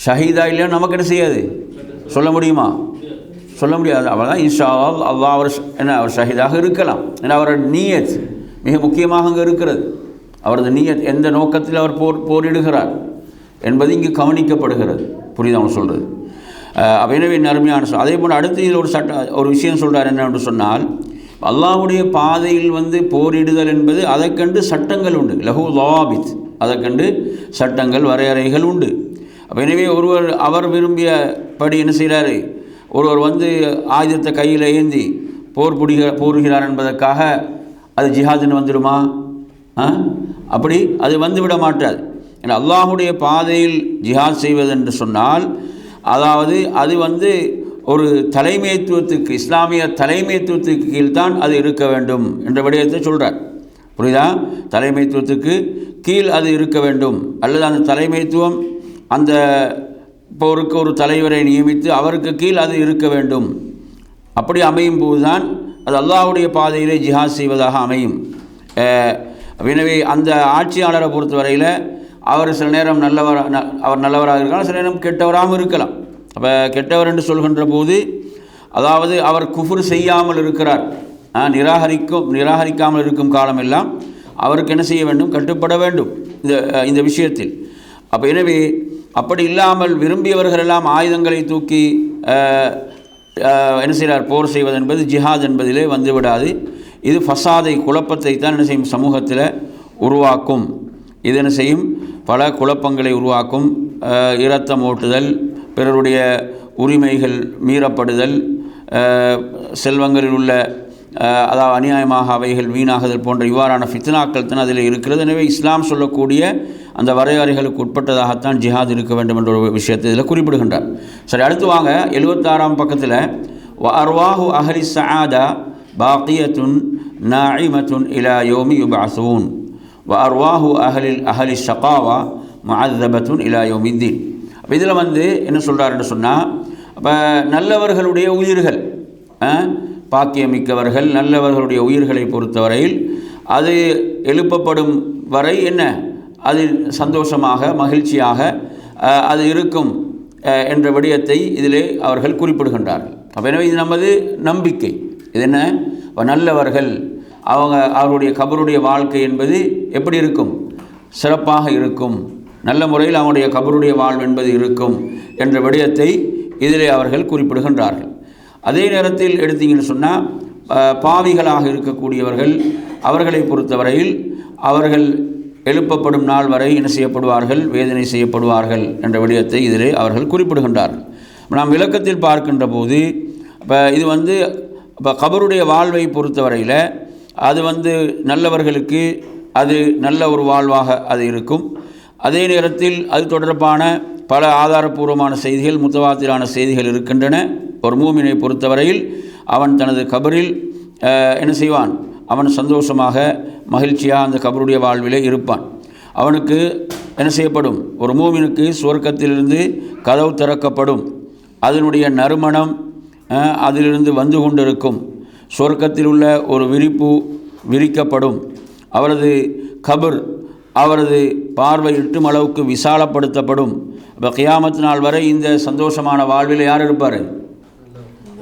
ஷஹீதா இல்லையா நமக்கு என்ன செய்யாது, சொல்ல முடியுமா? சொல்ல முடியாது. அவள் தான் இன்ஷா அல்லாஹ் அவர் என்ன அவர் ஷஹீதாக இருக்கலாம். ஏன்னா அவரோட நீயத் மிக முக்கியமாக அங்கே இருக்கிறது. அவரது நீயத் எந்த நோக்கத்தில் அவர் போரிடுகிறார் என்பது இங்கு கவனிக்கப்படுகிறது. புரியுது அவங்க சொல்கிறது. எனவே அருமையான அதே போல் அடுத்து இதில் ஒரு விஷயம் சொல்கிறார் என்னென்று சொன்னால், அல்லாஹ்வுடைய பாதையில் போரிடுதல் என்பது அதற்கென்று சட்டங்கள் உண்டு. லஹு லவாபித், அதற்கென்று சட்டங்கள் வரையறைகள் உண்டு. எனவே ஒருவர் அவர் விரும்பியபடி என்ன செய்கிறாரு, ஒருவர் ஆயுதத்தை கையில் ஏந்தி போருகிறார் என்பதற்காக அது ஜிஹாதுன்னு வந்துடுமா? அப்படி அது வந்துவிட மாட்டாது. ஏன்னா அல்லாஹுடைய பாதையில் ஜிஹாத் செய்வது என்று சொன்னால் அதாவது அது ஒரு தலைமைத்துவத்துக்கு, இஸ்லாமிய தலைமைத்துவத்துக்கு கீழ்தான் அது இருக்க வேண்டும் என்ற விடயத்தை சொல்கிறார். புரியுதா? தலைமைத்துவத்துக்கு கீழ் அது இருக்க வேண்டும். அல்லது அந்த தலைமைத்துவம் அந்த போருக்கு ஒரு தலைவரை நியமித்து அவருக்கு கீழ் அது இருக்க வேண்டும். அப்படி அமையும் போதுதான் அது அல்லாஹ்வுடைய பாதையிலே ஜிஹாத் செய்வதாக அமையும். எனவே அந்த ஆட்சியாளரை பொறுத்தவரையில் அவர் சில நேரம் அவர் நல்லவராக இருக்கலாம், சில நேரம் கெட்டவராகவும் இருக்கலாம். அப்போ கெட்டவர் என்று சொல்கின்ற போது அதாவது அவர் குஃப்ர் செய்யாமல் இருக்கிறார், நிராகரிக்காமல் இருக்கும் காலமெல்லாம் அவருக்கு என்ன செய்ய வேண்டும், கட்டுப்பட வேண்டும் இந்த விஷயத்தில். அப்போ எனவே அப்படி இல்லாமல் விரும்பியவர்கள் எல்லாம் ஆயுதங்களை தூக்கி என்ன செய்கிறார், போர் செய்வது என்பது ஜிஹாத் என்பதிலே வந்துவிடாது. இது ஃபசாதை, குழப்பத்தை தான் என்ன செய்யும், சமூகத்தில் உருவாக்கும். இது என்ன செய்யும், பல குழப்பங்களை உருவாக்கும். இரத்தம் ஓட்டுதல், பிறருடைய உரிமைகள் மீறப்படுதல், செல்வங்களில் உள்ள அதாவது அநியாயமாக அவைகள் வீணாகுதல் போன்ற இவ்வாறான ஃபித்னாக்கள் தான் அதில் இருக்கிறது. எனவே இஸ்லாம் சொல்லக்கூடிய அந்த வரையறைகளுக்கு உட்பட்டதாகத்தான் ஜிஹாத் இருக்க வேண்டும் என்ற ஒரு விஷயத்தை இதில் குறிப்பிடுகின்றார். சரி, அடுத்து வாங்க 76ஆம் பக்கத்தில் அர்வாஹு அஹ்லி ஸஆதா பாக்கியத்துன் நாஇமத்துன் இலா யௌமி யுபஅஸூன் வ அர்வாஹு அஹ்லி ஷகாவா முஅzzபத்துன் இலா யௌமித்தீன். அப்போ இதில் என்ன சொல்கிறாருன்னு சொன்னால், அப்போ நல்லவர்களுடைய உயிர்கள், பாக்கியமிக்கவர்கள் நல்லவர்களுடைய உயிர்களை பொறுத்தவரையில் அது எழுப்பப்படும் வரை என்ன, அது சந்தோஷமாக மகிழ்ச்சியாக அது இருக்கும் என்ற விடயத்தை இதிலே அவர்கள் குறிப்பிடுகின்றார்கள். அப்போ எனவே இது நமது நம்பிக்கை. இது என்ன, நல்லவர்கள் அவர்களுடைய கபருடைய வாழ்க்கை என்பது எப்படி இருக்கும், சிறப்பாக இருக்கும், நல்ல முறையில் அவனுடைய கபருடைய வாழ்வு என்பது இருக்கும் என்ற விடயத்தை இதிலே அவர்கள் குறிப்பிடுகின்றார்கள். அதே நேரத்தில் எடுத்தீங்கன்னு சொன்னால் பாவிகளாக இருக்கக்கூடியவர்கள் அவர்களை பொறுத்தவரையில் அவர்கள் எழுப்பப்படும் நாள் வரை என்ன செய்யப்படுவார்கள், வேதனை செய்யப்படுவார்கள் என்ற விடயத்தை இதிலே அவர்கள் குறிப்பிடுகின்றார்கள். நாம் விளக்கத்தில் பார்க்கின்ற போது இப்போ இது இப்போ கபருடைய வாழ்வை பொறுத்தவரையில் அது நல்லவர்களுக்கு அது நல்ல ஒரு வாழ்வாக அது இருக்கும். அதே நேரத்தில் அது தொடர்பான பல ஆதாரபூர்வமான செய்திகள், முத்தவாத்திரான செய்திகள் இருக்கின்றன. ஒரு மூமினை பொறுத்தவரையில் அவன் தனது கபரில் என்ன செய்வான், அவன் சந்தோஷமாக மகிழ்ச்சியாக அந்த கபருடைய வாழ்விலே இருப்பான். அவனுக்கு என்ன செய்யப்படும், ஒரு மூமினுக்கு சுவர்க்கத்திலிருந்து கதவு திறக்கப்படும், அதனுடைய நறுமணம் அதிலிருந்து வந்து கொண்டிருக்கும். சுவர்க்கத்தில் உள்ள ஒரு விரிப்பு விரிக்கப்படும். அவரது கபர் அவரது பார்வை எட்டும் அளவுக்கு விசாலப்படுத்தப்படும். இப்போ கியாமத் நாள் வரை இந்த சந்தோஷமான வாழ்வில் யார் இருப்பார்,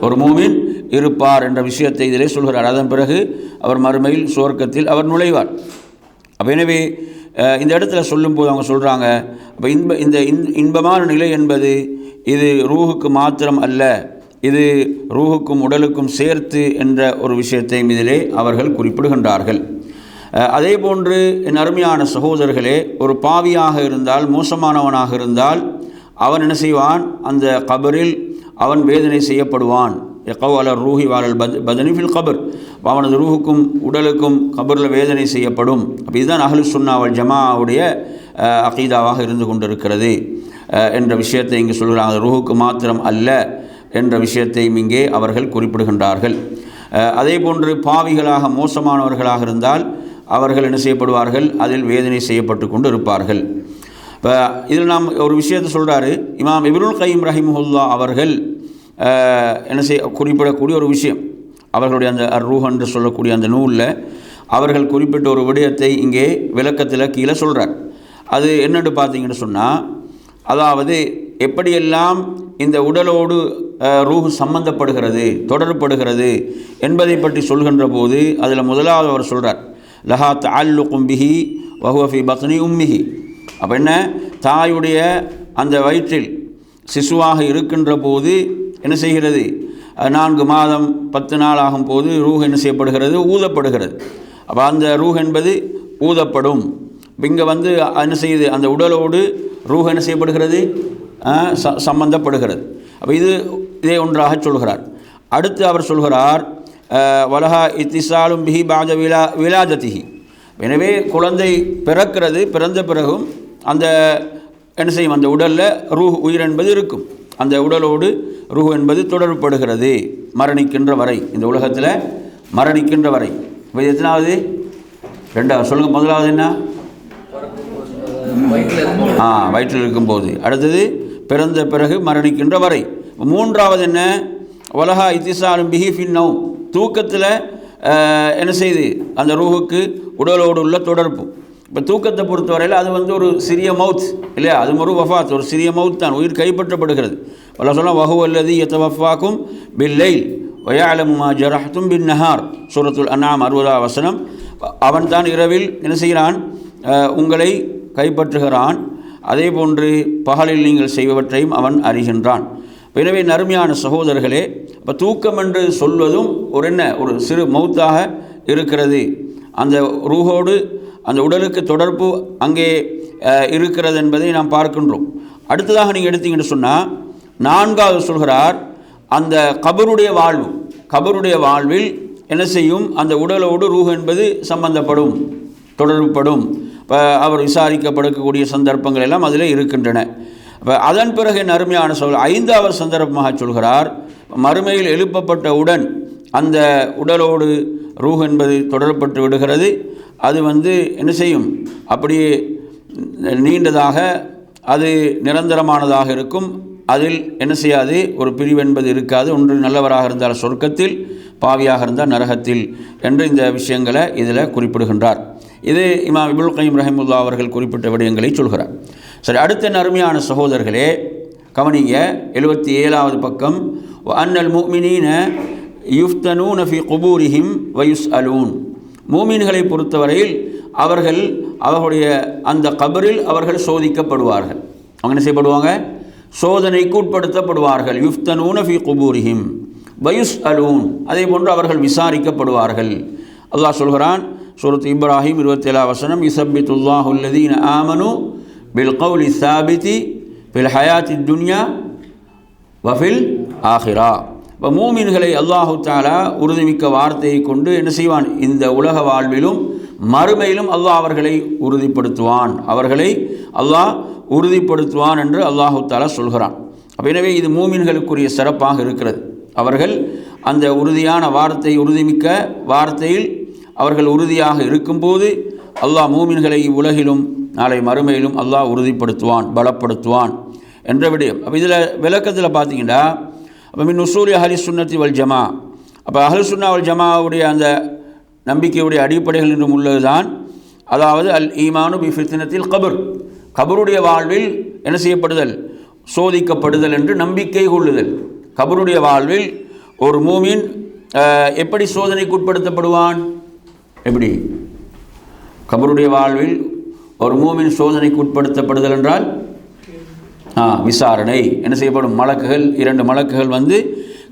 ஒரு மூமின் இருப்பார் என்ற விஷயத்தை இதிலே சொல்கிறார். அதன் பிறகு அவர் மறுமையில் சுவர்க்கத்தில் அவர் நுழைவார். அப்போ எனவே இந்த இடத்துல சொல்லும்போது அவங்க சொல்கிறாங்க, அப்போ இந்த இன்பமான நிலை என்பது இது ரூஹுக்கு மாத்திரம் அல்ல, இது ரூஹுக்கும் உடலுக்கும் சேர்த்து என்ற ஒரு விஷயத்தையும் இதிலே அவர்கள் குறிப்பிடுகின்றார்கள். அதே போன்று என் அருமையான சகோதரர்களே, ஒரு பாவியாக இருந்தால், மோசமானவனாக இருந்தால் அவன் என்ன செய்வான், அந்த கபரில் அவன் வேதனை செய்யப்படுவான். எக்கவல ரூஹி வாழல் பதனி ஃபில் கபர், அவனது ரூஹுக்கும் உடலுக்கும் கபரில் வேதனை செய்யப்படும். அப்போ இதுதான் அஹ்லு சுன்னா வல் ஜமாவுடைய அகீதாவாக இருந்து கொண்டிருக்கிறது என்ற விஷயத்தை இங்கே சொல்கிறாங்க. ரூஹுக்கு மாத்திரம் அல்ல என்ற விஷயத்தையும் இங்கே அவர்கள் குறிப்பிடுகின்றார்கள். அதே போன்று பாவிகளாக மோசமானவர்களாக இருந்தால் அவர்கள் என்ன செய்யப்படுவார்கள், அதில் வேதனை செய்யப்பட்டு கொண்டு இருப்பார்கள். இப்போ இதில் நாம் ஒரு விஷயத்தை சொல்கிறாரு இமாம் இப்னுல் கய்யிம் ரஹிமஹுல்லா அவர்கள் என்ன குறிப்பிடக்கூடிய ஒரு விஷயம், அவர்களுடைய அந்த ரூஹ் என்று சொல்லக்கூடிய அந்த நூலில் அவர்கள் குறிப்பிட்ட ஒரு விடயத்தை இங்கே விளக்கத்தில் கீழே சொல்கிறார். அது என்னென்னு பார்த்தீங்கன்னு சொன்னால், அதாவது எப்படியெல்லாம் இந்த உடலோடு ரூஹ் சம்பந்தப்படுகிறது, தொடர்படுகிறது என்பதை பற்றி சொல்கின்ற போது அதில் முதலாவது அவர் சொல்கிறார், லஹா தஅல்லுகும் பிஹி வஹுவ ஃபீ பத்னி உம்மிஹி. அப்போ என்ன, தாயுடைய அந்த வயிற்றில் சிசுவாக இருக்கின்ற போது என்ன செய்கிறது, 4 மாதம் 10 நாள் ஆகும் போது ரூஹ் என்ன செய்யப்படுகிறது, ஊதப்படுகிறது. அப்போ அந்த ரூஹ் என்பது ஊதப்படும். இங்கே என்ன செய்யுது, அந்த உடலோடு ரூஹ் என்ன செய்யப்படுகிறது, சம்பந்தப்படுகிறது. அப்போ இதே ஒன்றாக சொல்கிறார். அடுத்து அவர் சொல்கிறார், வலஹா இத்திசாலும் பிஹி பாஜ விலாஜதிஹி. எனவே குழந்தை பிறக்கிறது, பிறந்த பிறகும் அந்த என்ன செய்யும், அந்த உடலில் ரூஹ் உயிர் என்பது இருக்கும். அந்த உடலோடு ரூஹ் என்பது தொடர்புபடுகிறது மரணிக்கின்ற வரை, இந்த உலகத்தில் மரணிக்கின்ற வரை. இப்போ எத்தனாவது, 2வது சொல்லுங்கள். முதலாவது என்ன, வயிற்றில் இருக்கும்போது. அடுத்தது பிறந்த பிறகு மரணிக்கின்ற வரை. 3வது என்ன, வலஹா இத்திசாலும் பிஹி ஃபின் நௌம். தூக்கத்தில் என்ன செய்து அந்த ரூஹுக்கு உடலோடு உள்ள தொடர்பு. இப்போ தூக்கத்தை பொறுத்தவரையில் அது ஒரு சிறிய மவுத் இல்லையா, அது ஒரு வஃபாத், ஒரு சிறிய மவுத் தான், உயிர் கைப்பற்றப்படுகிறது. அல்லா சொன்னால் வஹுவல்லதி யதவஃபாக்கும் பில்லைல் வயஅலமு மா ஜரஹ்தும் பின் நஹார், சூரத்துல் அன்ஆம் 60வது வசனம். அவன் தான் இரவில் என்ன செய்கிறான், உங்களை கைப்பற்றுகிறான், அதே போன்று பகலில் நீங்கள் செய்பவற்றையும் அவன் அறிகின்றான். எனவே நறுமையான சகோதரர்களே, இப்போ தூக்கம் என்று சொல்வதும் ஒரு சிறு மௌத்தாக இருக்கிறது. அந்த ரூஹோடு அந்த உடலுக்கு தொடர்பு அங்கே இருக்கிறது என்பதை நாம் பார்க்கின்றோம். அடுத்ததாக நீங்கள் எடுத்தீங்கன்னு சொன்னால் 4வது சொல்கிறார், அந்த கபருடைய வாழ்வில் என்ன செய்யும், அந்த உடலோடு ரூஹ் என்பது சம்பந்தப்படும், தொடர்புப்படும். இப்போ அவர் விசாரிக்கப்படக்கூடிய சந்தர்ப்பங்கள் எல்லாம் அதில் இருக்கின்றன. இப்போ அதன் பிறகு அருமையான 5வது சந்தர்ப்பமாக சொல்கிறார், மறுமையில் எழுப்பப்பட்டவுடன் அந்த உடலோடு ரூஹ் என்பது தொடரப்பட்டு விடுகிறது. அது என்ன செய்யும், அப்படியே நீண்டதாக, அது நிரந்தரமானதாக இருக்கும். அதில் என்ன செய்யாது, ஒரு பிரிவு என்பது இருக்காது. ஒன்று நல்லவராக இருந்தால் சொர்க்கத்தில், பாவியாக இருந்தால் நரகத்தில் என்று இந்த விஷயங்களை இதில் குறிப்பிடுகின்றார். இது இமாம் இப்னுல் கய்யிம் ரஹிமஹுல்லாஹ் அவர்கள் குறிப்பிட்ட விடயங்களை சொல்கிறார். சரி, அடுத்த அருமையான சகோதரர்களே கவனிங்க, 77வது பக்கம். அன்னல் முஃமினீன யுஃப்தனூன ஃபி குபூரிஹிம் வயுஸ்அலூன். மூமின்களை பொறுத்தவரையில் அவர்களுடைய அந்த கபரில் அவர்கள் சோதிக்கப்படுவார்கள். அவங்க என்ன செய்யப்படுவாங்க, சோதனைக்கு உட்படுத்தப்படுவார்கள். யுஃப்தனூன ஃபி குபூரிஹிம் வயுஸ்அலூன், அதே போன்று அவர்கள் விசாரிக்கப்படுவார்கள். அல்லாஹ் சொல்கிறான், சூரத் இப்ராஹிம் 27வது வசனம், யுஸப்பித்துல்லாஹு அல்லதீன ஆமனு பில் கௌலி ஸாபிதி ஃபில் ஹயாத்தி துன்யா வஃபில் ஆஹிரா. இப்போ மூமின்களை அல்லாஹு தஆலா உறுதிமிக்க வார்த்தையை கொண்டு என்ன செய்வான், இந்த உலக வாழ்விலும் மறுமையிலும் அல்லாஹ் அவர்களை உறுதிப்படுத்துவான் என்று அல்லாஹு தஆலா சொல்கிறான். அப்போ எனவே இது மூமின்களுக்குரிய சிறப்பாக இருக்கிறது. அவர்கள் அந்த உறுதியான உறுதிமிக்க வார்த்தையில் அவர்கள் உறுதியாக இருக்கும்போது அல்லாஹ் மூமின்களை உலகிலும் நாளை மறுமையிலும் அல்லாஹ் உறுதிப்படுத்துவான், பலப்படுத்துவான் என்ற விடயம். அப்போ இதில் விளக்கத்தில் பார்த்தீங்கன்னா, அப்போ மின் உசூலி அஹ்லி சுன்னத்தி வல் ஜமா, அப்போ அஹ்லு சுன்னா வல் ஜமாவுடைய அந்த நம்பிக்கையுடைய அடிப்படைகள் என்றும் உள்ளதுதான். அதாவது அல் ஈமானு பி ஃபித்னத்தில் கபருடைய வாழ்வில் என்ன செய்யப்படுதல், சோதிக்கப்படுதல் என்று நம்பிக்கை கொள்ளுதல். கபருடைய வாழ்வில் ஒரு மூமின் எப்படி சோதனைக்கு உட்படுத்தப்படுவான், எப்படி கபருடைய வாழ்வில் ஒரு மூமின் சோதனைக்கு உட்படுத்தப்படுதல் என்றால் விசாரணை என்ன செய்யப்படும், மலக்குகள் 2 மலக்குகள்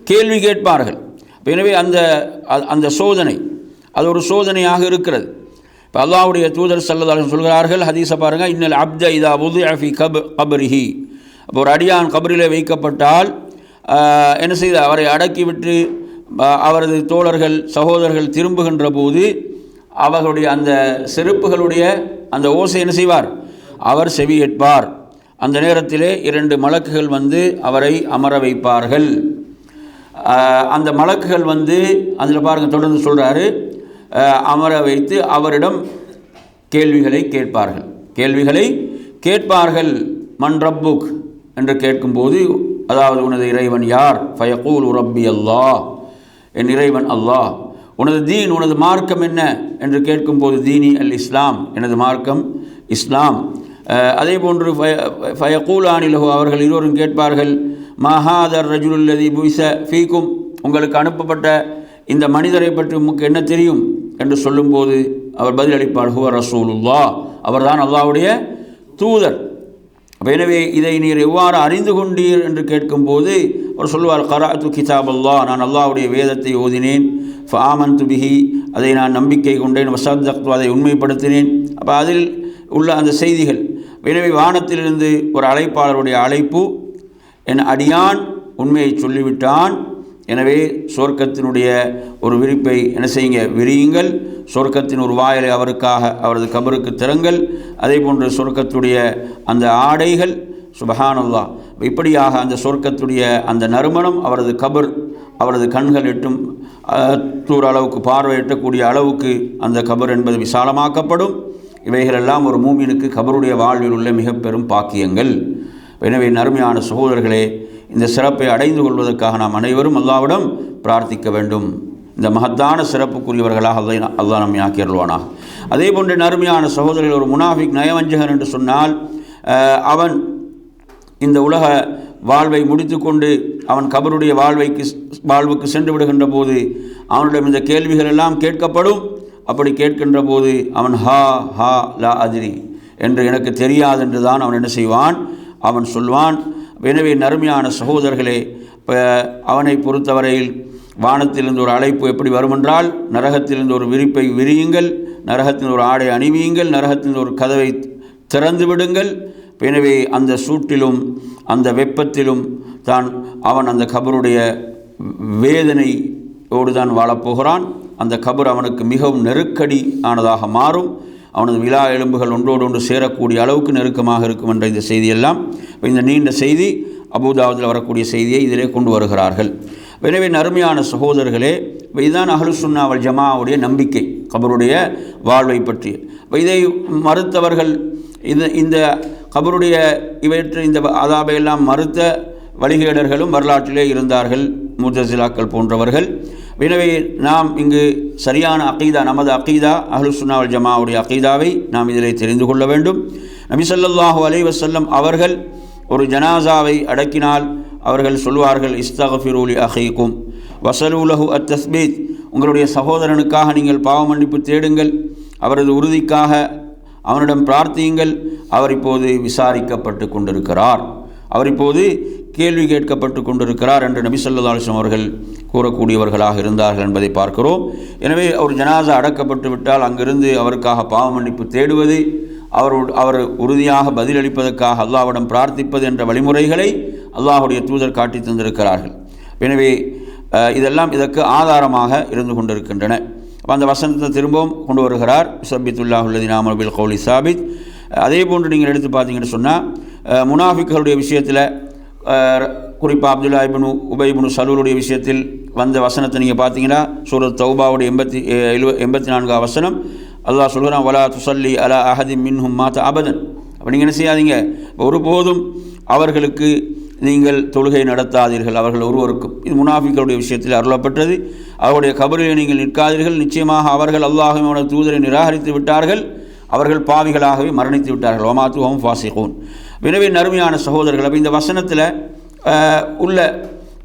கேள்வி கேட்பார்கள். எனவே அந்த சோதனை அது ஒரு சோதனையாக இருக்கிறது. இப்போ அல்லாஹ்வுடைய தூதர் ஸல்லல்லாஹு அலைஹி வஸல்லம் சொல்கிறார்கள், ஹதீஸை பாருங்கள், இன்னல் அப்த இதா வுதிஅ ஃபீ கப்ரிஹி. அப்போ ஒரு அடியான் கபரிலே வைக்கப்பட்டால் என்ன செய்து அவரை அடக்கிவிட்டு அவரது தோழர்கள் சகோதரர்கள் திரும்புகின்ற போது அவர்களுடைய அந்த செருப்புகளுடைய அந்த ஓசை என்ன செய்வார், அவர் செவி ஏற்பார். அந்த நேரத்திலே 2 மலக்குகள் அவரை அமர வைப்பார்கள். அந்த மலக்குகள் அதில் பாருங்கள், தொடர்ந்து சொல்கிறாரு, அமர வைத்து அவரிடம் கேள்விகளை கேட்பார்கள். மன் ரப்புக் என்று கேட்கும்போது, அதாவது உனது இறைவன் யார், ஃபயகூல் ரப்பி அல்லாஹ், என் இறைவன் அல்லாஹ். உனது தீன், உனது மார்க்கம் என்ன என்று கேட்கும்போது, தீனி அல் இஸ்லாம், எனது மார்க்கம் இஸ்லாம். அதே போன்று ஃபயகூலானிலஹு அவர்கள் இருவரும் கேட்பார்கள், மஹாதர் ரஜுலுல்லதி புய்ஸ ஃபீக்கும், உங்களுக்கு அனுப்பப்பட்ட இந்த மனிதரை பற்றி உமக்கு என்ன தெரியும் என்று சொல்லும்போது அவர் பதிலளிப்பார், ஹுவ ரசூலுல்லாஹ், அவர்தான் அல்லாஹ்வுடைய தூதர். எனவே இதை நீர் எவ்வாறு அறிந்து கொண்டீர் என்று கேட்கும்போது அவர் சொல்வார், கராத்து கிதாப் அல்லாஹ், நான் அல்லாஹ்வுடைய வேதத்தை ஓதினேன், ஃபஆமன்து பிஹி, அதை நான் நம்பிக்கை கொண்டேன், வஸத்தக்து, அதை உண்மைப்படுத்தினேன். அப்போ அதில் உள்ள அந்த செய்திகள். எனவே வானத்திலிருந்து ஒரு அழைப்பாளருடைய அழைப்பு, என் அடியான் உண்மையை சொல்லிவிட்டான், எனவே சொர்க்கத்தினுடைய ஒரு விரிப்பை என்ன செய்யுங்க, விரியுங்கள், சொர்க்கத்தின் ஒரு வாயிலை அவருக்காக அவரது கபருக்கு திறங்கள், அதே போன்று சொர்க்கத்துடைய அந்த ஆடைகள், சுபஹானல்லாஹ், இப்படியாக அந்த சொர்க்கத்துடைய அந்த நறுமணம் அவரது கபர், அவரது கண்கள் எட்டும் தூர அளவுக்கு, பார்வை எட்டக்கூடிய அளவுக்கு அந்த கபர் என்பது விசாலமாக்கப்படும். இவைகளெல்லாம் ஒரு மூமினுக்கு கபருடைய வாழ்வில் உள்ள மிக பெரும் பாக்கியங்கள். எனவே நறுமையான சகோதரர்களே, இந்த சிறப்பை அடைந்து கொள்வதற்காக நாம் அனைவரும் அல்லாஹ்விடம் பிரார்த்திக்க வேண்டும். இந்த மகத்தான சிறப்புக்குரியவர்களாக அல்லாஹ் நம்மை ஆக்கி அருள்வானாக. அதே போன்று நறுமையான சகோதரர்கள், ஒரு முனாஃபிக், நயவஞ்சகன் என்று சொன்னால் அவன் இந்த உலக வாழ்வை முடித்து கொண்டு அவன் கபருடைய வாழ்வுக்கு சென்று விடுகின்ற போது அவனிடம் இந்த கேள்விகள் எல்லாம் கேட்கப்படும். அப்படி கேட்கின்ற போது அவன் ஹா ஹா லா அதிரி என்று, எனக்கு தெரியாது என்று தான் அவன் என்ன செய்வான், அவன் சொல்வான். எனவே நறுமையான சகோதரர்களே, அவனை பொறுத்தவரையில் வானத்திலிருந்து ஒரு அழைப்பு எப்படி வருமென்றால், நரகத்திலிருந்து ஒரு விரிப்பை விரியுங்கள், நரகத்தின் ஒரு ஆடை அணிவியுங்கள், நரகத்தின் ஒரு கதவை திறந்து விடுங்கள். எனவே அந்த சூட்டிலும் அந்த வெப்பத்திலும் தான் அவன் அந்த கபருடைய வேதனையோடு தான் வாழப்போகிறான். அந்த கபர் அவனுக்கு மிகவும் நெருக்கடி ஆனதாக மாறும். அவனது விலா எலும்புகள் ஒன்றோடு ஒன்று சேரக்கூடிய அளவுக்கு நெருக்கமாக இருக்கும் என்ற இந்த செய்தியெல்லாம், இந்த நீண்ட செய்தி அபூதாவுதில் வரக்கூடிய செய்தியை இதிலே கொண்டு வருகிறார்கள். எனவே நறுமையான சகோதரர்களே, இதுதான் அஹ்லுஸ் சுன்னா வல் ஜமாவுடைய நம்பிக்கை கபருடைய வாழ்வை பற்றி. இதை மறுத்தவர்கள், இந்த கபருடைய இந்த அதாபை எல்லாம் மறுத்த வழிகேடர்களும் வரலாற்றிலே இருந்தார்கள், முத்தஸிலாக்கள் போன்றவர்கள். எனவே நாம் இங்கு சரியான அகீதா, நமது அகீதா அஹ்லுஸ் சுன்னா வல் ஜமாவுடைய அகீதாவை நாம் இதிலே தெரிந்து கொள்ள வேண்டும். நபி ஸல்லல்லாஹு அலைஹி வஸல்லம் அவர்கள் ஒரு ஜனாசாவை அடக்கினால் அவர்கள் சொல்வார்கள், இஸ்தக்ஃபிரு லி அஹீக்கும் வஸலு லஹு அத்தஸ்பீத், உங்களுடைய சகோதரனுக்காக நீங்கள் பாவ மன்னிப்பு தேடுங்கள், அவரது உறுதிக்காக அவனிடம் பிரார்த்தியுங்கள், அவர் இப்போது விசாரிக்கப்பட்டு கொண்டிருக்கிறார், அவர் இப்போது கேள்வி கேட்கப்பட்டு கொண்டிருக்கிறார் என்று நபி ஸல்லல்லாஹு அலைஹி வஸல்லம் அவர்கள் கூறக்கூடியவர்களாக இருந்தார்கள் என்பதை பார்க்கிறோம். எனவே ஒரு ஜனாசா அடக்கப்பட்டு விட்டால் அங்கிருந்து அவருக்காக பாவ மன்னிப்பு தேடுவது, அவர் உறுதியாக பதிலளிப்பதற்காக அல்லாஹ்விடம் பிரார்த்திப்பது என்ற வழிமுறைகளை அல்லாஹ்வுடைய தூதர் காட்டி தந்திருக்கிறார்கள். எனவே இதெல்லாம் இதற்கு ஆதாரமாக இருந்து கொண்டிருக்கின்றன. அந்த வசனத்தை திரும்பவும் கொண்டு வருகிறார், யுஸப்பித்துல்லாஹு அல்லதீன ஆமனு பில் கௌலி ஸாபித். அதே போன்று நீங்கள் எடுத்து பார்த்தீங்கன்னு சொன்னால், முனாஃபிக்குகளுடைய விஷயத்தில், குறிப்பாக அப்துல்லா இப்னு உபை இப்னு சலூலுடைய விஷயத்தில் வந்த வசனத்தை நீங்கள் பார்த்தீங்கன்னா, சூரத் தௌபாவுடைய 84 வசனம், அல்லாஹ் சொல்கிறான், வலா துஸல்லி அலா அஹதின் மின்ஹும் மாத அபதன். அப்போ நீங்கள் என்ன செய்யாதீங்க, ஒருபோதும் அவர்களுக்கு நீங்கள் தொழுகை நடத்தாதீர்கள், அவர்கள் ஒருவருக்கும். இது முனாஃபிக்களுடைய விஷயத்தில் அருளப்பட்டது. அவருடைய கபரில் நீங்கள் நிற்காதீர்கள், நிச்சயமாக அவர்கள் அல்லாஹ்வின் அவனது தூதரை நிராகரித்து விட்டார்கள், அவர்கள் பாவிகளாகவே மரணித்து விட்டார்கள், வமாத்துஹும் ஃபாசிகூன். எனவே நறுமையான சகோதரர்கள், அப்போ இந்த வசனத்தில் உள்ள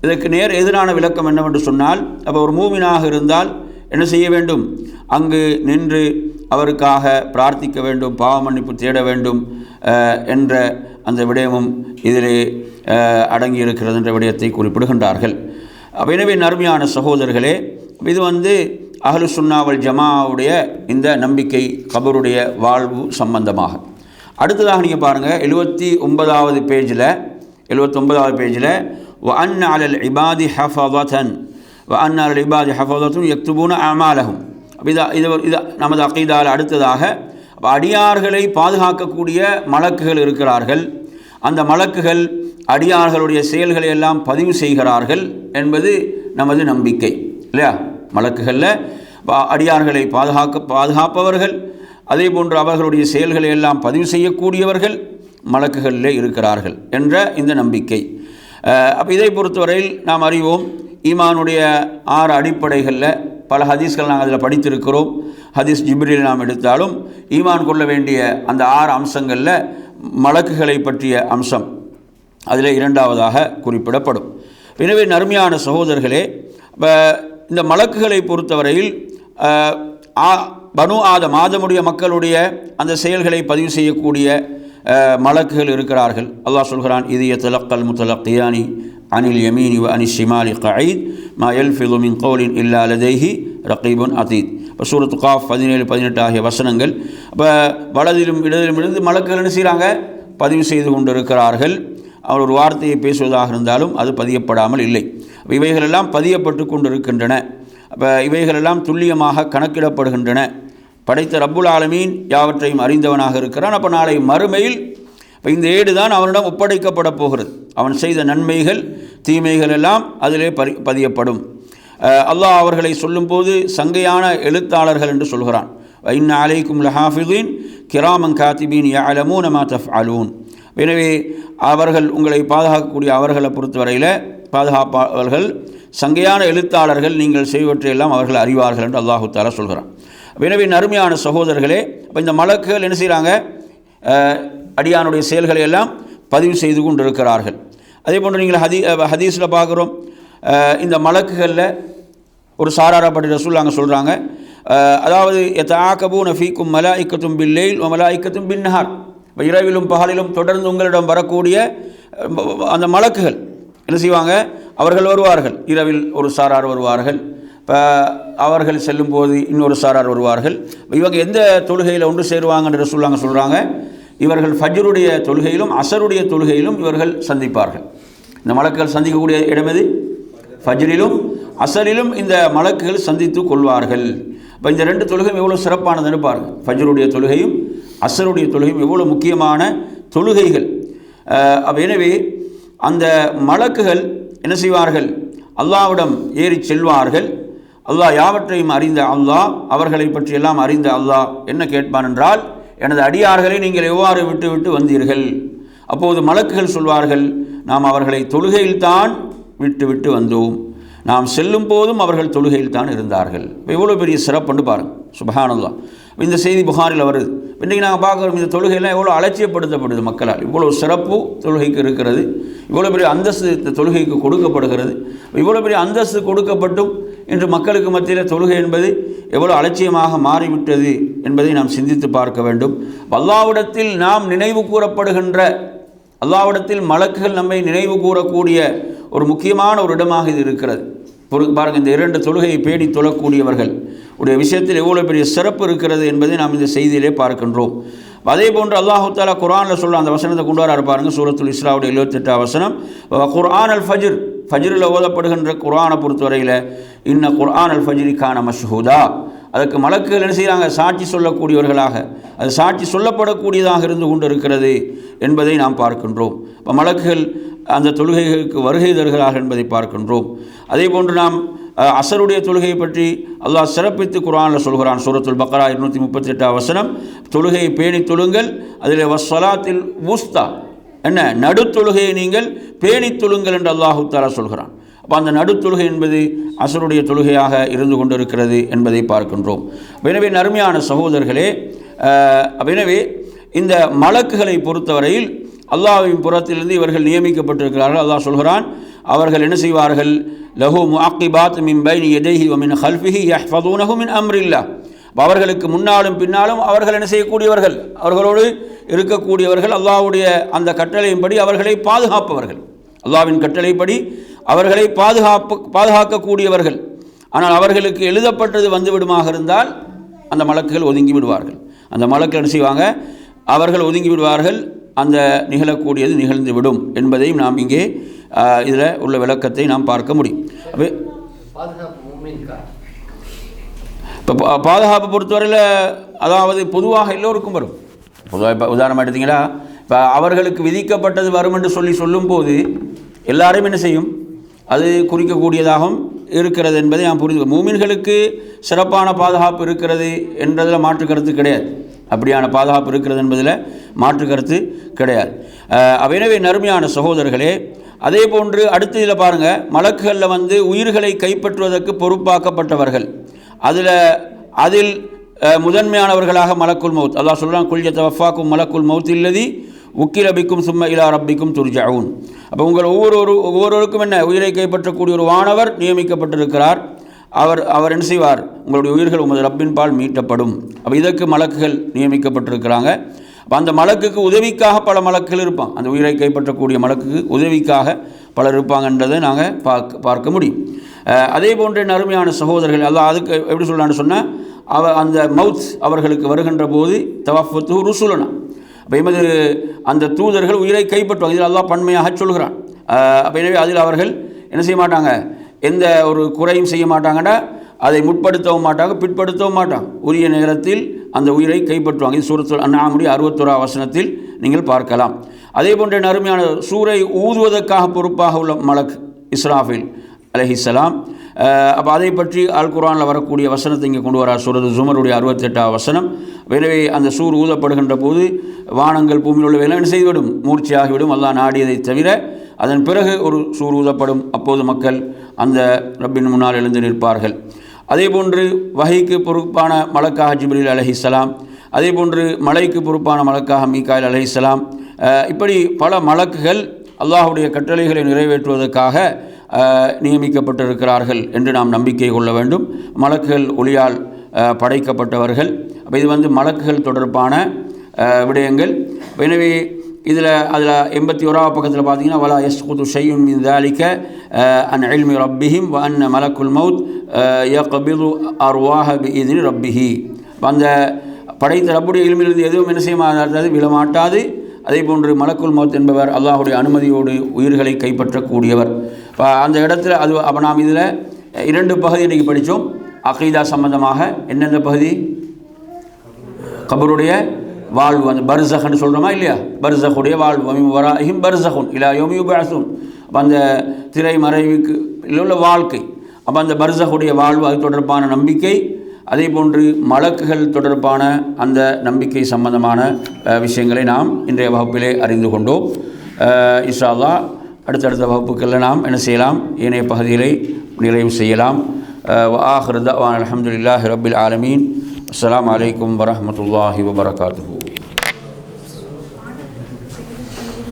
இதற்கு நேர் எதிரான விளக்கம் என்னவென்று சொன்னால், அப்போ ஒரு மூமினாக இருந்தால் என்ன செய்ய வேண்டும், அங்கு நின்று அவருக்காக பிரார்த்திக்க வேண்டும், பாவ மன்னிப்பு தேட வேண்டும் என்ற அந்த விடயமும் இதிலே அடங்கி இருக்கிறது என்ற விடயத்தை குறிப்பிடுகின்றார்கள். எனவே நறுமையான சகோதரர்களே, இது அஹ்லுஸ் சுன்னா வல் ஜமாவுடைய இந்த நம்பிக்கை கபருடைய வாழ்வு சம்பந்தமாக. அடுத்ததாக நீங்கள் பாருங்கள், 79வது பேஜில் வஅன்ன அலல் இபாதி ஹஃபதன் வஅன்ன அலல் இபாதி ஹஃபதத்துன் யக்துபூன அமாலஹும். இது நமது அகீதாவில் அடுத்ததாக அடியார்களை பாதுகாக்கக்கூடிய மலக்குகள் இருக்கிறார்கள். அந்த மலக்குகள் அடியார்களுடைய செயல்களை எல்லாம் பதிவு செய்கிறார்கள் என்பது நமது நம்பிக்கை, இல்லையா? மலக்குகளில் அடியார்களை பாதுகாப்பவர்கள், அதே போன்று அவர்களுடைய செயல்களை எல்லாம் பதிவு செய்யக்கூடியவர்கள் மலக்குகளிலே இருக்கிறார்கள் என்ற இந்த நம்பிக்கை. அப்போ இதை பொறுத்தவரையில் நாம் அறிவோம், ஈமானுடைய 6 அடிப்படைகளில் பல ஹதீஸ்கள் நாங்கள் அதில் படித்திருக்கிறோம். ஹதீஸ் ஜிப்ரீல் நாம் எடுத்தாலும் ஈமான் கொள்ள வேண்டிய அந்த 6 அம்சங்களில் மலக்குகளை பற்றிய அம்சம் அதில் இரண்டாவதாக குறிப்பிடப்படும். எனவே நறுமையான சகோதரர்களே, இந்த மலக்குகளை பொறுத்தவரையில் பனு ஆதமுடைய மக்களுடைய அந்த செயல்களை பதிவு செய்யக்கூடிய மலக்குகள் இருக்கிறார்கள். அல்லாஹ் சொல்கிறான், இது யதலக்கல் முத்தலக்கியானி அனில் யமீனி வ அனில் ஷிமாலி கஈத் மா யல்ஃபிது மின் கௌலின் இல்லா லதைஹி ரகீபுன் அதீத். இப்போ சூரத்து காஃப் 17-18 ஆகிய வசனங்கள். அப்போ வலதிலும் இடதிலும் இருந்து மலக்குகள் என்ன செய்கிறாங்க? பதிவு செய்து கொண்டிருக்கிறார்கள். அவர் ஒரு வார்த்தையை பேசுவதாக இருந்தாலும் அது பதியப்படாமல் இல்லை. இவைகளெல்லாம் பதியப்பட்டு கொண்டிருக்கின்றன. அப்போ இவைகளெல்லாம் துல்லியமாக கணக்கிடப்படுகின்றன. படைத்த ரப்புல் ஆலமீன் யாவற்றையும் அறிந்தவனாக இருக்கிறான். அப்போ நாளை மறுமையில் இப்போ இந்த ஏடு தான் அவனிடம் ஒப்படைக்கப்பட போகிறது. அவன் செய்த நன்மைகள் தீமைகள் எல்லாம் அதிலே பதியப்படும். அல்லாஹ் அவர்களை சொல்லும்போது சங்கையான எழுத்தாளர்கள் என்று சொல்கிறான். இன்ன அலைக்கும் லஹாஃபிதீன் கிராமன் காத்திபீன் யஅலமூன மா தஃஅலூன். எனவே அவர்கள் உங்களை பாதுகாக்கக்கூடிய அவர்களை பொறுத்தவரையில் பாதுகாப்பாளர்கள் சங்கையான எழுத்தாளர்கள், நீங்கள் செய்வற்றையெல்லாம் அவர்கள் அறிவார்கள் என்று அல்லாஹு தஆலா சொல்கிறான். எனவே நறுமையான சகோதரர்களே, இப்போ இந்த மலக்குகள் என்ன செய்கிறாங்க? அடியானுடைய செயல்களை எல்லாம் பதிவு செய்து கொண்டிருக்கிறார்கள். அதே போன்று நீங்கள் ஹதீஸில் பார்க்குறோம், இந்த மலக்குகளில் ஒரு சாராரை பற்றி ரசூலுல்லாஹ் சொல்கிறாங்க, அதாவது யதஆகபூன ஃபீக்கும் மலாயிக்கத்தும் பில்லைல் வ மலாயிக்கத்தும் பின்னஹார். இப்போ இரவிலும் பகலிலும் தொடர்ந்து உங்களிடம் வரக்கூடிய அந்த மலக்குகள் என்ன செய்வாங்க? அவர்கள் வருவார்கள். இரவில் ஒரு சாரார் வருவார்கள், இப்போ அவர்கள் செல்லும்போது இன்னொரு சாரார் வருவார்கள். இவங்க எந்த தொழுகையில் ஒன்று சேருவாங்கன்னு ரசூலுல்லாஹ் சொல்கிறாங்க, இவர்கள் ஃபஜ்ருடைய தொழுகையிலும் அசருடைய தொழுகையிலும் இவர்கள் சந்திப்பார்கள். இந்த மலக்குகள் சந்திக்கக்கூடிய இடம் எது? ஃபஜ்ரிலும் அசரிலும் இந்த மலக்குகள் சந்தித்து கொள்வார்கள். இப்போ இந்த ரெண்டு தொழுகையும் எவ்வளோ சிறப்பானதுன்னு பாருங்கள். ஃபஜ்ருடைய தொழுகையும் அசருடைய தொழுகையும் எவ்வளோ முக்கியமான தொழுகைகள். எனவே அந்த மலக்குகள் என்ன செய்வார்கள்? அல்லாஹ்விடம் ஏறி செல்வார்கள். அல்லாஹ் யாவற்றையும் அறிந்த அல்லாஹ், அவர்களை பற்றியெல்லாம் அறிந்த அல்லாஹ் என்ன கேட்பான் என்றால், எனது அடியார்களை நீங்கள் எவ்வாறு விட்டு விட்டு வந்தீர்கள்? அப்போது மலக்குகள் சொல்வார்கள், நாம் அவர்களை தொழுகையில்தான் விட்டு விட்டு வந்தோம், நாம் செல்லும் போதும் அவர்கள் தொழுகையில் தான் இருந்தார்கள். எவ்வளோ பெரிய சிறப்புன்னு பாருங்கள். சுப்ஹானல்லாஹ். இந்த செய்தி புகாரில் வருது. இன்றைக்கி நாங்கள் பார்க்குறோம், இந்த தொழுகையெல்லாம் எவ்வளோ அலட்சியப்படுத்தப்படுது மக்களால். இவ்வளோ சிறப்பு தொழுகைக்கு இருக்கிறது, இவ்வளோ பெரிய அந்தஸ்து இந்த தொழுகைக்கு கொடுக்கப்படுகிறது. இவ்வளோ பெரிய அந்தஸ்து கொடுக்கப்பட்டும் இன்று மக்களுக்கு மத்தியில் தொழுகை என்பது எவ்வளோ அலட்சியமாக மாறிவிட்டது என்பதை நாம் சிந்தித்து பார்க்க வேண்டும். அல்லாஹ்விடத்தில் நாம் நினைவு கூறப்படுகின்ற, அல்லாஹ்விடத்தில் மலக்குகள் நம்மை நினைவு கூறக்கூடிய ஒரு முக்கியமான ஒரு இடமாக இது இருக்கிறது. பாருங்கள், இந்த இரண்டு தொழுகையை பேடி தொழக்கூடியவர்கள் உடைய விஷயத்தில் எவ்வளோ பெரிய சிறப்பு இருக்கிறது என்பதை நாம் இந்த செய்தியிலே பார்க்கின்றோம். அதே போன்று அல்லாஹு தஆலா குர்ஆனில் சொல்ல அந்த வசனத்தை கொண்டு வர பாருங்கள். சூரத்துல் இஸ்ராவுடைய 78 வசனம், குர்ஆன் அல் ஃபஜ்ர், ஃபஜ்ரில் ஓதப்படுகின்ற குர்ஆனை பொறுத்தவரையில் இன்ன குர்ஆன் அல் ஃபஜ்ரி கான மஷ்ஹூதா, அதற்கு மலக்குகள் என்ன செய்கிறாங்க? சாட்சி சொல்லக்கூடியவர்களாக, அது சாட்சி சொல்லப்படக்கூடியதாக இருந்து கொண்டு இருக்கிறது என்பதை நாம் பார்க்கின்றோம். இப்போ மலக்குகள் அந்த தொழுகைகளுக்கு வருகை தருகிறார்கள் என்பதை பார்க்கின்றோம். அதே போன்று நாம் அசருடைய தொழுகையை பற்றி அல்லாஹ் சிறப்பித்து குர்ஆனில் சொல்கிறான். சூரத்துல் பக்ரா 238 வசனம், தொழுகையை பேணி தொழுங்கள், அதில் வஸ்ஸலாத்தில் வுஸ்தா, என்ன நடுத்தொழுகையை நீங்கள் பேணி தொழுங்கள் என்று அல்லாஹு தஆலா சொல்கிறான். அப்போ அந்த நடுத்தொழுகை என்பது அசருடைய தொழுகையாக இருந்து கொண்டிருக்கிறது என்பதை பார்க்கின்றோம். எனவே நறுமையான சகோதரர்களே, எனவே இந்த மலக்குகளை பொறுத்தவரையில் அல்லாஹ்வின் புறத்திலிருந்து இவர்கள் நியமிக்கப்பட்டிருக்கிறார்கள். அல்லாஹ் சொல்கிறான், அவர்கள் என்ன செய்வார்கள்? லஹு முஅக்கிபாத் மின் பைனி யதைஹி வ மின் கல்ஃபிஹி யஹ்ஃபதூனஹு மின் அம்ரில்லாஹ். அவர்களுக்கு முன்னாலும் பின்னாலும் அவர்கள் என்ன செய்யக்கூடியவர்கள்? அவர்களோடு இருக்கக்கூடியவர்கள், அல்லாஹ்வுடைய அந்த கட்டளையின்படி அவர்களை பாதுகாப்பவர்கள், அல்லாஹ்வின் கட்டளைப்படி அவர்களை பாதுகாக்கக்கூடியவர்கள். ஆனால் அவர்களுக்கு எழுதப்பட்டது வந்துவிடுமாக இருந்தால் அந்த மலக்குகள் ஒதுங்கி விடுவார்கள். அந்த மலக்குகள் என்ன செய்வாங்க? அவர்கள் ஒதுங்கி விடுவார்கள், அந்த நிகழக்கூடியது நிகழ்ந்துவிடும் என்பதையும் நாம் இங்கே இதில் உள்ள விளக்கத்தை நாம் பார்க்க முடியும். இப்போ பாதுகாப்பு பொறுத்தவரையில் அதாவது பொதுவாக எல்லோருக்கும் வரும். பொதுவாக இப்போ உதாரணமாக எடுத்திங்களா, இப்போ அவர்களுக்கு விதிக்கப்பட்டது வரும் என்று சொல்லும்போது எல்லாரும் என்ன செய்யும்? அது குறிக்கக்கூடியதாகவும் இருக்கிறது என்பதை நாம் புரிந்து. மூமின்களுக்கு சிறப்பான பாதுகாப்பு இருக்கிறது என்றதில் மாற்று கருத்து கிடையாது. அப்படியான பாதுகாப்பு இருக்கிறது என்பதில் மாற்று கருத்து கிடையாது. எனவே நறுமையான சகோதரர்களே, அதே போன்று அடுத்த இதில் பாருங்கள், மலக்குகளில் உயிர்களை கைப்பற்றுவதற்கு பொறுப்பாக்கப்பட்டவர்கள், அதில் முதன்மையானவர்களாக மலக்குல் மௌத். அல்லாஹ் சொல்கிறான், குல் யதவஃபாக்கும் மலக்குல் மௌத் இல்லதி உக்கில பிக்கும் சும்ம இலா ரப்பிக்கும் துர்ஜஊன். அப்போ உங்கள் ஒவ்வொருவருக்கும் என்ன உயிரை கைப்பற்றக்கூடிய ஒரு வானவர் நியமிக்கப்பட்டிருக்கிறார். அவர் என்ன செய்வார்? உங்களுடைய உயிர்கள் உமது ரப்பின் பால் மீட்டப்படும். அப்போ இதற்கு மலக்குகள் நியமிக்கப்பட்டிருக்கிறாங்க. அப்போ அந்த மலக்குக்கு உதவிக்காக பல மலக்குகள் இருப்பாங்க. அந்த உயிரை கைப்பற்றக்கூடிய மலக்குக்கு உதவிக்காக பலர் இருப்பாங்கன்றதை நாங்கள் பார்க்க முடியும். அதே போன்ற அருமையான சகோதரர்கள், அல்லாஹ் அதுக்கு எப்படி சொல்லலான்னு சொன்னால், அந்த மவுத் அவர்களுக்கு வருகின்ற போது தவஃபத்து ருசுலனா, அப்போ எமது அந்த தூதர்கள் உயிரை கைப்பற்றுவாங்க. இதில் அல்லாஹ் பன்மையாக சொல்கிறான். அப்போ எனவே அதில் அவர்கள் என்ன செய்ய மாட்டாங்க, எந்த ஒரு குறையும் செய்ய மாட்டாங்கன்னா, அதை முற்படுத்தவும் மாட்டாங்க, பிற்படுத்தவும் மாட்டாங்க. உரிய நேரத்தில் அந்த உயிரை கைப்பற்றுவாங்க. இது சூரத்துல் அன்ஆமுடைய 61ஆம் வசனத்தில் நீங்கள் பார்க்கலாம். அதே போன்ற அருமையான சூரை ஊதுவதற்காக பொறுப்பாக உள்ள மலக் இஸ்ராஃபில் அலைஹிஸ்ஸலாம். அப்போ அதை பற்றி அல் குர்ஆனில் வரக்கூடிய வசனத்தை இங்கே கொண்டு வரார். சூரத்து ஜுமருடைய 68ஆம் வசனம். எனவே அந்த சூர் ஊதப்படுகின்ற போது வானங்கள் பூமியில் உள்ளவையெல்லாம் என்ன செய்துவிடும்? மூர்ச்சியாகிவிடும். அல்லாஹ் நாடியதை தவிர அதன் பிறகு ஒரு சூர் ஊதப்படும். அப்போது மக்கள் அந்த ரப்பின் முன்னால் எழுந்து நிற்பார்கள். அதே போன்று வஹைக்கு பொறுப்பான மலக்காக ஜிப்ரீல் அலைஹிஸ்ஸலாம், அதே போன்று மலைக்கு பொறுப்பான மலக்காக மீகாயில் அலைஹிஸ்ஸலாம். இப்படி பல மலக்குகள் அல்லாஹுடைய கட்டளைகளை நிறைவேற்றுவதற்காக நியமிக்கப்பட்டிருக்கிறார்கள் என்று நாம் நம்பிக்கை கொள்ள வேண்டும். மலக்குகள் ஒளியால் படைக்கப்பட்டவர்கள். அப்போ இது மலக்குகள் தொடர்பான விடயங்கள். எனவே அதில் 81ஆம் பக்கத்தில் பார்த்தீங்கன்னா, வலா யஸ்குது ஷையுன் மின் ذلك அன் இல்மி ரப்பிஹிம் வ அன்ன மலக்குல் மௌத் யக்பிது அர்வாஹ பிஇذن ரப்பிஹி. அந்த படைத்த ரப்புடைய இல்மிலிருந்து எதுவும் என்ன செய்ய விழமாட்டாது. அதே போன்று மலக்குல் மௌத் என்பவர் அல்லாஹுடைய அனுமதியோடு உயிர்களை கைப்பற்றக்கூடியவர். அந்த இடத்துல அப்போ நாம் இதில் 2 பகுதி இன்றைக்கி படித்தோம். அகீதா சம்பந்தமாக என்னென்ன பகுதி? கபருடைய வாழ்வு, அந்த பர்சஹ்னு சொல்கிறோமா இல்லையா? பர்சஹுடைய வாழ்வு, வராஹிம் பர்சஹுன் இலா யௌமி யுபஅஸூன். அப்போ அந்த திரை மறைவுக்கு உள்ள வாழ்க்கை, அப்போ அந்த பர்சஹுடைய வாழ்வு, அது தொடர்பான நம்பிக்கை, அதே போன்று மலக்குகள் தொடர்பான அந்த நம்பிக்கை சம்பந்தமான விஷயங்களை நாம் இன்றைய வகுப்பிலே அறிந்து கொண்டோம். இன்ஷா அல்லாஹ் அடுத்தடுத்த வகுப்புகளில் நாம் என்ன செய்யலாம்? ஏனைய பகுதிகளை நிறைவு செய்யலாம். وآخر دعوانا الحمد لله رب العالمين. السلام عليكم ورحمة الله وبركاته.